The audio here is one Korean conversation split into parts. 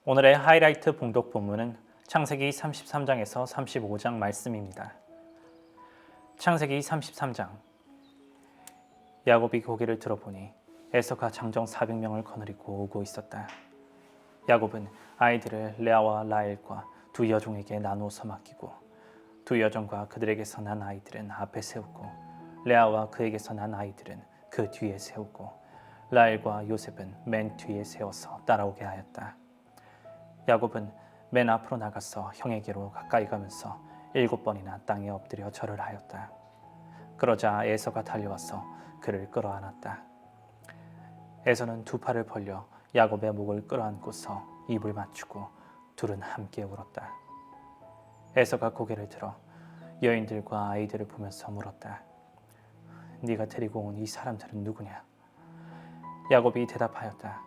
오늘의 하이라이트 봉독 본문은 창세기 33장에서 35장 말씀입니다. 창세기 33장. 야곱이 고개를 들어보니 에서가 장정 400명을 거느리고 오고 있었다. 야곱은 아이들을 레아와 라헬과 두 여종에게 나누어서 맡기고 두 여종과 그들에게서 난 아이들은 앞에 세우고 레아와 그에게서 난 아이들은 그 뒤에 세우고 라헬과 요셉은 맨 뒤에 세워서 따라오게 하였다. 야곱은 맨 앞으로 나가서 형에게로 가까이 가면서 7번이나 땅에 엎드려 절을 하였다. 그러자 에서가 달려와서 그를 끌어안았다. 에서는 두 팔을 벌려 야곱의 목을 끌어안고서 입을 맞추고 둘은 함께 울었다. 에서가 고개를 들어 여인들과 아이들을 보면서 물었다. 네가 데리고 온 이 사람들은 누구냐? 야곱이 대답하였다.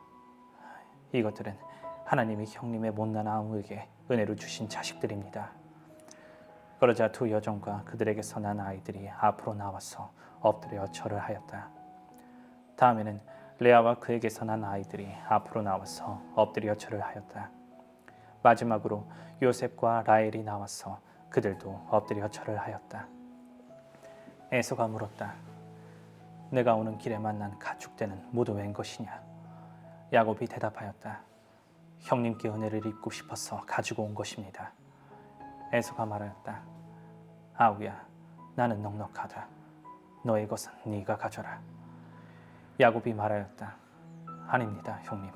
이것들은 하나님이 형님의 못난 아우에게 은혜로 주신 자식들입니다. 그러자 두 여종과 그들에게서 난 아이들이 앞으로 나와서 엎드려 절을 하였다. 다음에는 레아와 그에게서 난 아이들이 앞으로 나와서 엎드려 절을 하였다. 마지막으로 요셉과 라헬이 나와서 그들도 엎드려 절을 하였다. 에서가 물었다. 내가 오는 길에 만난 가축대는 모두 웬 것이냐? 야곱이 대답하였다. 형님께 은혜를 입고 싶어서 가지고 온 것입니다. 에서가 말하였다. 아우야, 나는 넉넉하다. 너의 것은 네가 가져라. 야곱이 말하였다. 아닙니다, 형님.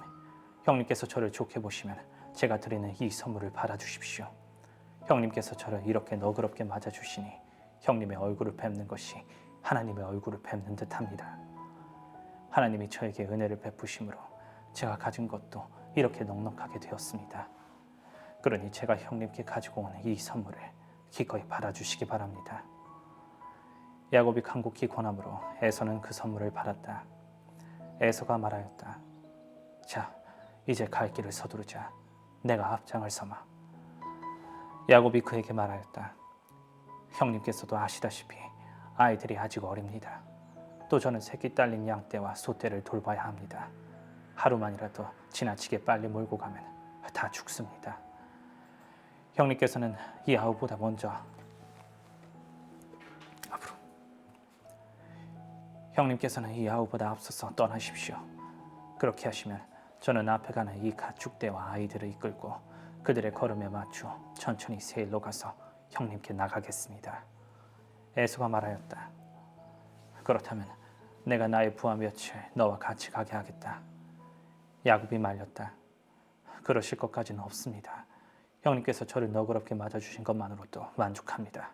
형님께서 저를 좋게 보시면 제가 드리는 이 선물을 받아주십시오. 형님께서 저를 이렇게 너그럽게 맞아주시니 형님의 얼굴을 뵙는 것이 하나님의 얼굴을 뵙는 듯합니다. 하나님이 저에게 은혜를 베푸심으로 제가 가진 것도 이렇게 넉넉하게 되었습니다. 그러니 제가 형님께 가지고 온 이 선물을 기꺼이 받아주시기 바랍니다. 야곱이 간곡히 권함으로 에서는 그 선물을 받았다. 에서가 말하였다. 자, 이제 갈 길을 서두르자. 내가 앞장을 서마. 야곱이 그에게 말하였다. 형님께서도 아시다시피 아이들이 아직 어립니다. 또 저는 새끼 딸린 양떼와 소떼를 돌봐야 합니다. 하루만이라도 지나치게 빨리 몰고 가면 다 죽습니다. 형님께서는 이 아우보다 먼저 앞으로. 형님께서는 이 아우보다 앞서서 떠나십시오. 그렇게 하시면 저는 앞에 가는 이 가축대와 아이들을 이끌고 그들의 걸음에 맞추어 천천히 세일로 가서 형님께 나가겠습니다. 에서가 말하였다. 그렇다면 내가 나의 부하 며칠 너와 같이 가게 하겠다. 야곱이 말렸다. 그러실 것까지는 없습니다. 형님께서 저를 너그럽게 맞아주신 것만으로도 만족합니다.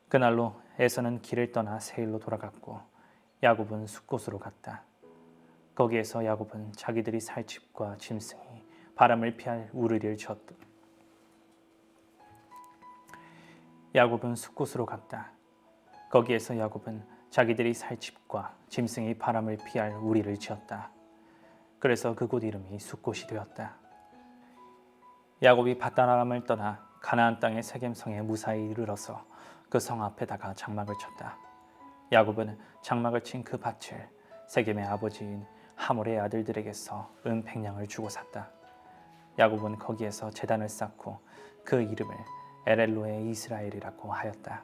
그날로 에서는 길을 떠나 세일로 돌아갔고 야곱은 숫곳으로 갔다. 거기에서 야곱은 자기들이 살 집과 짐승이 바람을 피할 우르리를 지었다. 야곱은 숫곳으로 갔다. 거기에서 야곱은 자기들이 살 집과 짐승이 바람을 피할 우리를 지었다. 그래서 그곳 이름이 숫곳이 되었다. 야곱이 밧다람을 떠나 가나안 땅의 세겜성에 무사히 이르러서 그 성 앞에다가 장막을 쳤다. 야곱은 장막을 친 그 밭을 세겜의 아버지인 하몰의 아들들에게서 은 100냥을 주고 샀다. 야곱은 거기에서 제단을 쌓고 그 이름을 엘엘로의 이스라엘이라고 하였다.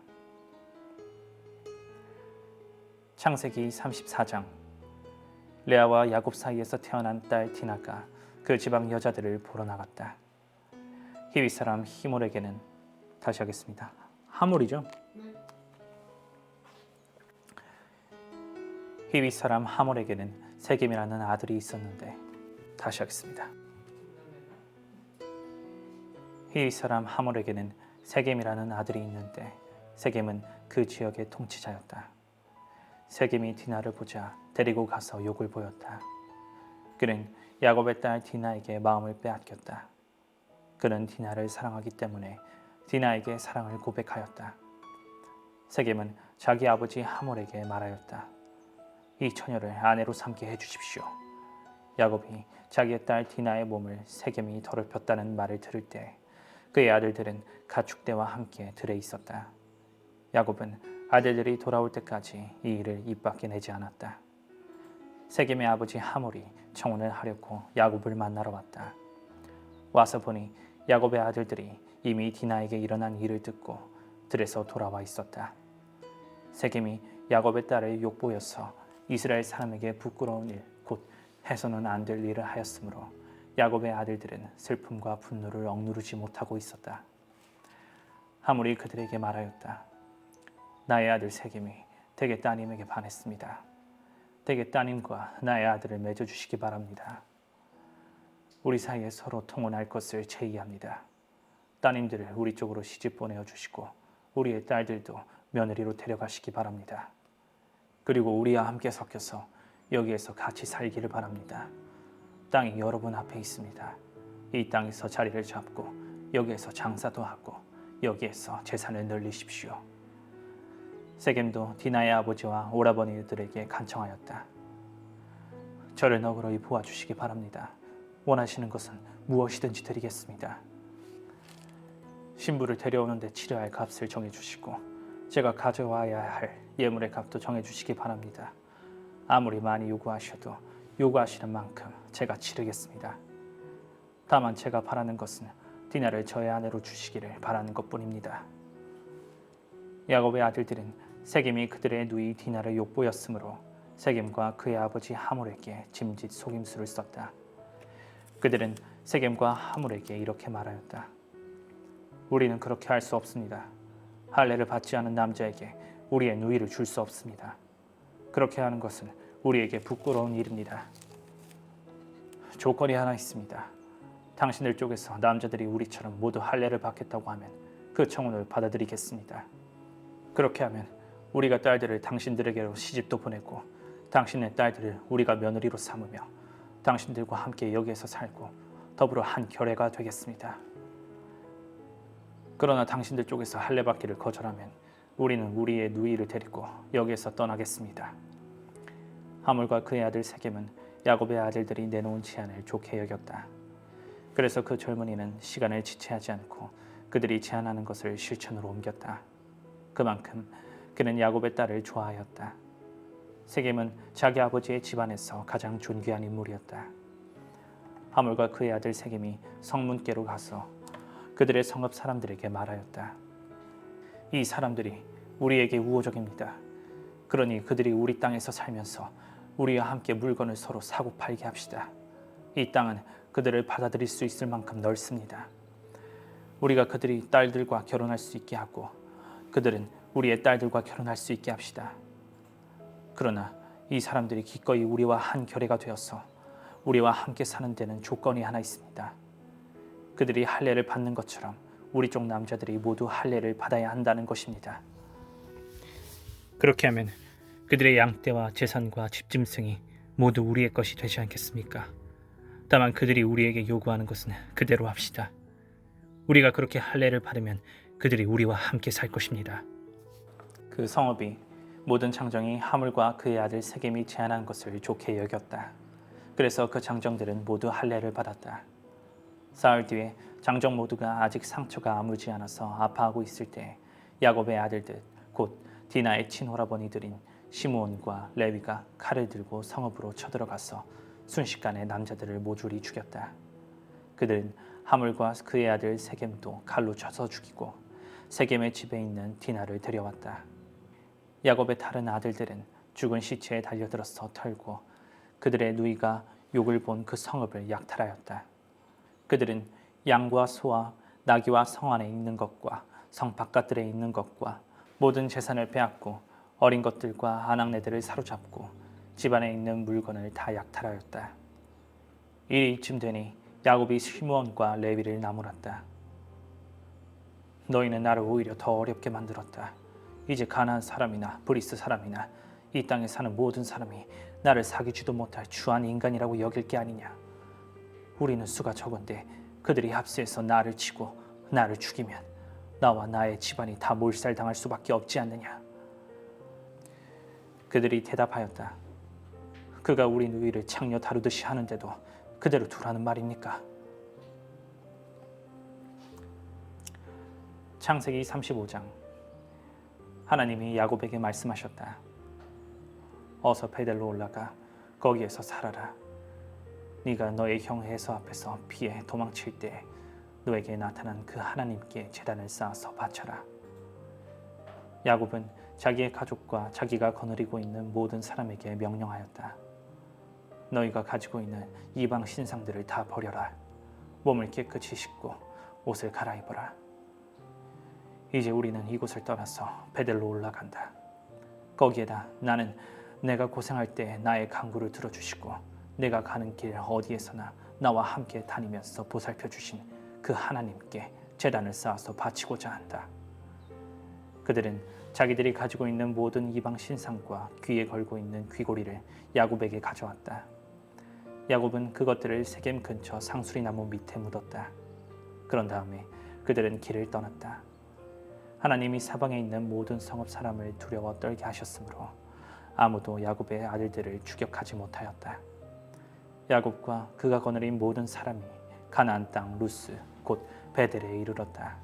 창세기 34장. 레아와 야곱 사이에서 태어난 딸 디나가 그 지방 여자들을 보러 나갔다. 히위 사람 히몰에게는 다시 하겠습니다. 하몰이죠? 히위 사람 하몰에게는 세겜이라는 아들이 있었는데 다시 하겠습니다. 히위 사람 하몰에게는 세겜이라는 아들이 있는데 세겜은 그 지역의 통치자였다. 세겜이 디나를 보자 데리고 가서 욕을 보였다. 그는 야곱의 딸 디나에게 마음을 빼앗겼다. 그는 디나를 사랑하기 때문에 디나에게 사랑을 고백하였다. 세겜은 자기 아버지 하몰에게 말하였다. 이 처녀를 아내로 삼게 해주십시오. 야곱이 자기의 딸 디나의 몸을 세겜이 더럽혔다는 말을 들을 때 그의 아들들은 가축대와 함께 들에 있었다. 야곱은 아들들이 돌아올 때까지 이 일을 입 밖에 내지 않았다. 세겜의 아버지 하몰이 청혼을 하려고 야곱을 만나러 왔다. 와서 보니 야곱의 아들들이 이미 디나에게 일어난 일을 듣고 들에서 돌아와 있었다. 세겜이 야곱의 딸을 욕보여서 이스라엘 사람에게 부끄러운 일, 곧 해서는 안 될 일을 하였으므로 야곱의 아들들은 슬픔과 분노를 억누르지 못하고 있었다. 하몰이 그들에게 말하였다. 나의 아들 세겜이 대개 따님에게 반했습니다. 대개 따님과 나의 아들을 맺어주시기 바랍니다. 우리 사이에 서로 통혼할 것을 제의합니다. 따님들을 우리 쪽으로 시집 보내어 주시고 우리의 딸들도 며느리로 데려가시기 바랍니다. 그리고 우리와 함께 섞여서 여기에서 같이 살기를 바랍니다. 땅이 여러분 앞에 있습니다. 이 땅에서 자리를 잡고 여기에서 장사도 하고 여기에서 재산을 늘리십시오. 세겜도 디나의 아버지와 오라버니들에게 간청하였다. 저를 너그러이 보아주시기 바랍니다. 원하시는 것은 무엇이든지 드리겠습니다. 신부를 데려오는데 치러야 할 값을 정해주시고 제가 가져와야 할 예물의 값도 정해주시기 바랍니다. 아무리 많이 요구하셔도 요구하시는 만큼 제가 치르겠습니다. 다만 제가 바라는 것은 디나를 저의 아내로 주시기를 바라는 것뿐입니다. 야곱의 아들들은 세겜이 그들의 누이 디나를 욕보였으므로 세겜과 그의 아버지 하몰에게 짐짓 속임수를 썼다. 그들은 세겜과 하몰에게 이렇게 말하였다. 우리는 그렇게 할 수 없습니다. 할례를 받지 않은 남자에게 우리의 누이를 줄 수 없습니다. 그렇게 하는 것은 우리에게 부끄러운 일입니다. 조건이 하나 있습니다. 당신들 쪽에서 남자들이 우리처럼 모두 할례를 받겠다고 하면 그 청혼을 받아들이겠습니다. 그렇게 하면 우리가 딸들을 당신들에게로 시집도 보내고 당신의 딸들을 우리가 며느리로 삼으며 당신들과 함께 여기에서 살고 더불어 한 결례가 되겠습니다. 그러나 당신들 쪽에서 할례 받기를 거절하면 우리는 우리의 누이를 데리고 여기에서 떠나겠습니다. 하몰과 그의 아들 세겜은 야곱의 아들들이 내놓은 제안을 좋게 여겼다. 그래서 그 젊은이는 시간을 지체하지 않고 그들이 제안하는 것을 실천으로 옮겼다. 그만큼 그는 야곱의 딸을 좋아하였다. 세겜은 자기 아버지의 집안에서 가장 존귀한 인물이었다. 하몰과 그의 아들 세겜이 성문께로 가서 그들의 성읍 사람들에게 말하였다. 이 사람들이 우리에게 우호적입니다. 그러니 그들이 우리 땅에서 살면서 우리와 함께 물건을 서로 사고 팔게 합시다. 이 땅은 그들을 받아들일 수 있을 만큼 넓습니다. 우리가 그들이 딸들과 결혼할 수 있게 하고 그들은 우리의 딸들과 결혼할 수 있게 합시다. 그러나 이 사람들이 기꺼이 우리와 한 결례가 되어서 우리와 함께 사는 데는 조건이 하나 있습니다. 그들이 할례를 받는 것처럼 우리 쪽 남자들이 모두 할례를 받아야 한다는 것입니다. 그렇게 하면 그들의 양떼와 재산과 집짐승이 모두 우리의 것이 되지 않겠습니까? 다만 그들이 우리에게 요구하는 것은 그대로 합시다. 우리가 그렇게 할례를 받으면 그들이 우리와 함께 살 것입니다. 그 성읍이 모든 장정이 하물과 그의 아들 세겜이 제안한 것을 좋게 여겼다. 그래서 그 장정들은 모두 할례를 받았다. 사흘 뒤에 장정 모두가 아직 상처가 아물지 않아서 아파하고 있을 때 야곱의 아들들 곧 디나의 친오라버니들인 시므온과 레위가 칼을 들고 성읍으로 쳐들어가서 순식간에 남자들을 모조리 죽였다. 그들은 하물과 그의 아들 세겜도 칼로 쳐서 죽이고 세겜의 집에 있는 디나를 데려왔다. 야곱의 다른 아들들은 죽은 시체에 달려들어서 털고 그들의 누이가 욕을 본 그 성읍을 약탈하였다. 그들은 양과 소와 나귀와 성 안에 있는 것과 성 바깥들에 있는 것과 모든 재산을 빼앗고 어린 것들과 아낙네들을 사로잡고 집안에 있는 물건을 다 약탈하였다. 일이 이쯤 되니 야곱이 시므온과 레위를 나무랐다. 너희는 나를 오히려 더 어렵게 만들었다. 이제 가나안 사람이나 브리스 사람이나 이 땅에 사는 모든 사람이 나를 사귀지도 못할 추한 인간이라고 여길 게 아니냐. 우리는 수가 적은데 그들이 합세해서 나를 치고 나를 죽이면 나와 나의 집안이 다 몰살당할 수밖에 없지 않느냐. 그들이 대답하였다. 그가 우리 누이를 창녀 다루듯이 하는데도 그대로 두라는 말입니까? 창세기 35장. 하나님이 야곱에게 말씀하셨다. 어서 베델로 올라가 거기에서 살아라. 네가 너의 형 에서 앞에서 피해 도망칠 때 너에게 나타난 그 하나님께 제단을 쌓아서 바쳐라. 야곱은 자기의 가족과 자기가 거느리고 있는 모든 사람에게 명령하였다. 너희가 가지고 있는 이방 신상들을 다 버려라. 몸을 깨끗이 씻고 옷을 갈아입어라. 이제 우리는 이곳을 떠나서 베델로 올라간다. 거기에다 나는 내가 고생할 때 나의 간구를 들어주시고 내가 가는 길 어디에서나 나와 함께 다니면서 보살펴 주신 그 하나님께 제단을 쌓아서 바치고자 한다. 그들은 자기들이 가지고 있는 모든 이방 신상과 귀에 걸고 있는 귀고리를 야곱에게 가져왔다. 야곱은 그것들을 세겜 근처 상수리 나무 밑에 묻었다. 그런 다음에 그들은 길을 떠났다. 하나님이 사방에 있는 모든 성읍 사람을 두려워 떨게 하셨으므로 아무도 야곱의 아들들을 추격하지 못하였다. 야곱과 그가 거느린 모든 사람이 가나안 땅 루스 곧 베델에 이르렀다.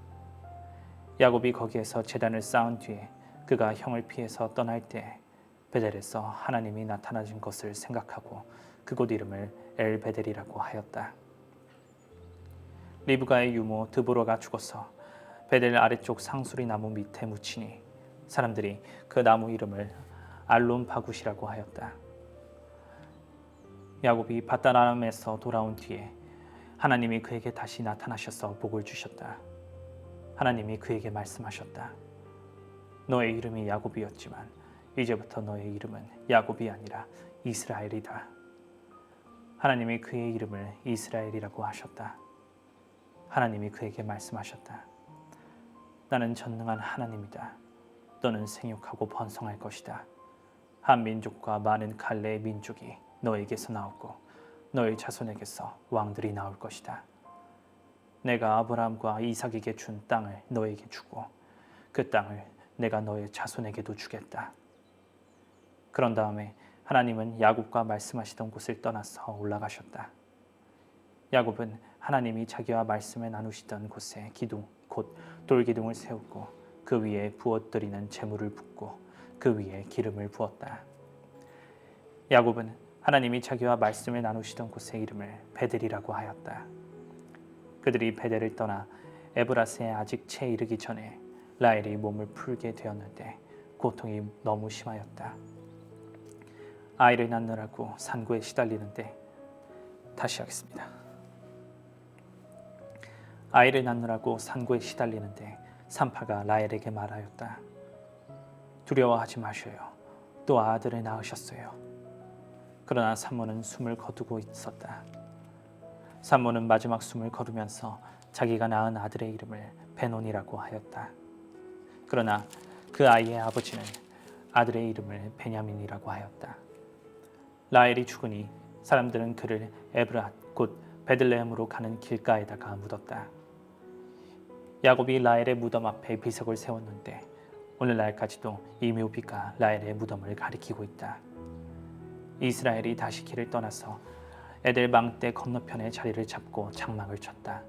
야곱이 거기에서 제단을 쌓은 뒤에 그가 형을 피해서 떠날 때 베델에서 하나님이 나타나신 것을 생각하고 그곳 이름을 엘베델이라고 하였다. 리브가의 유모 드보라가 죽어서 베델 아래쪽 상수리 나무 밑에 묻히니 사람들이 그 나무 이름을 알론 바굿이라고 하였다. 야곱이 밧단 아람에서 돌아온 뒤에 하나님이 그에게 다시 나타나셔서 복을 주셨다. 하나님이 그에게 말씀하셨다. 너의 이름이 야곱이었지만 이제부터 너의 이름은 야곱이 아니라 이스라엘이다. 하나님이 그의 이름을 이스라엘이라고 하셨다. 하나님이 그에게 말씀하셨다. 나는 전능한 하나님이다. 너는 생육하고 번성할 것이다. 한 민족과 많은 갈래의 민족이 너에게서 나오고 너의 자손에게서 왕들이 나올 것이다. 내가 아브라함과 이삭에게 준 땅을 너에게 주고 그 땅을 내가 너의 자손에게도 주겠다. 그런 다음에 하나님은 야곱과 말씀하시던 곳을 떠나서 올라가셨다. 야곱은 하나님이 자기와 말씀을 나누시던 곳에 기둥 곧 돌기둥을 세우고 그 위에 부어드리는 제물을 붓고 그 위에 기름을 부었다. 야곱은 하나님이 자기와 말씀을 나누시던 곳의 이름을 베델이라고 하였다. 그들이 베델을 떠나 에브라스에 아직 채 이르기 전에 라헬이 몸을 풀게 되었는데 고통이 너무 심하였다. 아이를 낳느라고 산고에 시달리는데 다시 하겠습니다. 아이를 낳느라고 산고에 시달리는데 산파가 라헬에게 말하였다. 두려워하지 마셔요. 또 아들을 낳으셨어요. 그러나 산모는 숨을 거두고 있었다. 산모는 마지막 숨을 거두면서 자기가 낳은 아들의 이름을 베논이라고 하였다. 그러나 그 아이의 아버지는 아들의 이름을 베냐민이라고 하였다. 라헬이 죽으니 사람들은 그를 에브랏 곧 베들레헴으로 가는 길가에다가 묻었다. 야곱이 라헬의 무덤 앞에 비석을 세웠는데 오늘날까지도 이 묘비가 라헬의 무덤을 가리키고 있다. 이스라엘이 다시 길을 떠나서 에델방 떼 건너편에 자리를 잡고 장막을 쳤다.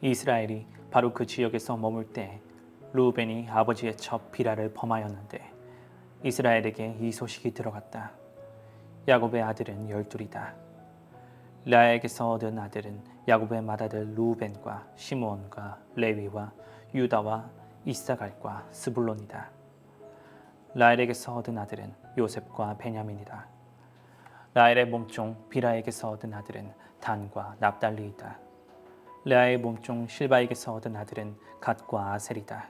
이스라엘이 바로 그 지역에서 머물 때 르우벤이 아버지의 첩 비라를 범하였는데 이스라엘에게 이 소식이 들어갔다. 야곱의 아들은 12이다. 레아에게서 얻은 아들은 야곱의 맏아들 르우벤과 시므온과 레위와 유다와 이사갈과 스불론이다. 라헬에게서 얻은 아들은 요셉과 베냐민이다. 라헬의 몸종 비라에게서 얻은 아들은 단과 납달리이다. 레아의 몸종 실바에게서 얻은 아들은 갓과 아셀이다.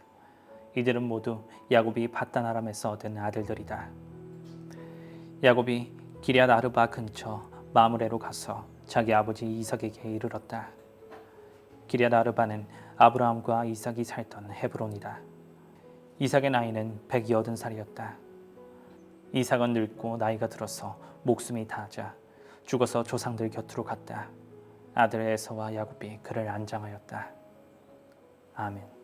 이들은 모두 야곱이 밧단 아람에서 얻은 아들들이다. 야곱이 기럇 아르바 근처 마므레로 가서 자기 아버지 이삭에게 이르렀다. 기럇 아르바는 아브라함과 이삭이 살던 헤브론이다. 이삭의 나이는 180살이었다. 이삭은 늙고 나이가 들어서 목숨이 다하자 죽어서 조상들 곁으로 갔다. 아들 에서와 야곱이 그를 안장하였다. 아멘.